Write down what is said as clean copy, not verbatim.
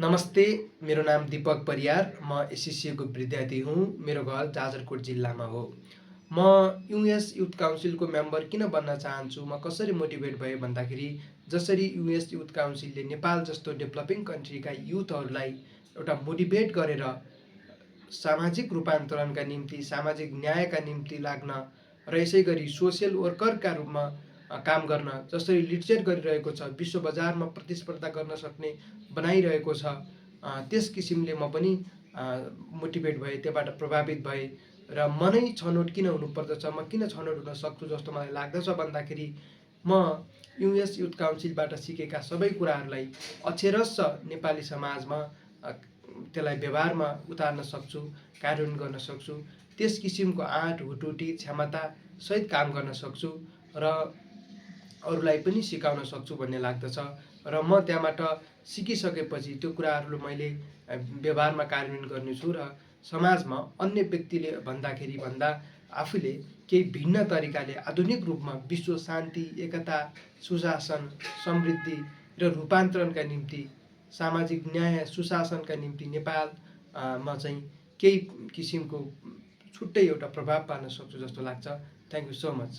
नमस्ते, मेरो नाम दीपक परियार। म एससिसिएको विद्यार्थी हुँ। मेरो घर जाजरकोट जिल्लामा हो। म युएस युथ काउन्सिलको मेम्बर किन बन्न चाहन्छु, म कसरी मोटिभेट भएँ भन्दाखेरि जसरी युएस युथ काउन्सिलले नेपाल जस्तो डेभलपिङ कन्ट्रीका युथहरूलाई एउटा मोटिभेट गरेर सामाजिक रूपान्तरणका निम्ति, सामाजिक न्यायका निम्ति लाग्न र यसै गरी सोसियल वर्करका रूपमा काम गर्न जसरी लिडसेट गरिरहेको छ, विश्व बजारमा प्रतिस्पर्धा गर्न सक्ने बनाइरहेको छ, त्यस किसिमले म पनि मोटिभेट भएँ, त्योबाट प्रभावित भएँ र म नै छनौट किन हुनुपर्दछ, म किन छनौट हुन सक्छु जस्तो मलाई लाग्दछ भन्दाखेरि म युएस युथ काउन्सिलबाट सिकेका सबै कुराहरूलाई अक्षरश नेपाली समाजमा त्यसलाई व्यवहारमा उतार्न सक्छु, कार्यान्वयन गर्न सक्छु। त्यस किसिमको आँट, हुटुटी, क्षमतासहित काम गर्न सक्छु र अरूलाई पनि सिकाउन सक्छु भन्ने लाग्दछ। र म त्यहाँबाट सिकिसकेपछि त्यो कुराहरू मैले व्यवहारमा कार्यान्वयन गर्नेछु र समाजमा अन्य व्यक्तिले भन्दा आफूले केही भिन्न तरिकाले आधुनिक रूपमा विश्व शान्ति, एकता, सुशासन, समृद्धि र रूपान्तरणका निम्ति, सामाजिक न्याय, सुशासनका निम्ति नेपालमा चाहिँ केही किसिमको छुट्टै एउटा प्रभाव पार्न सक्छु जस्तो लाग्छ। Thank you so much.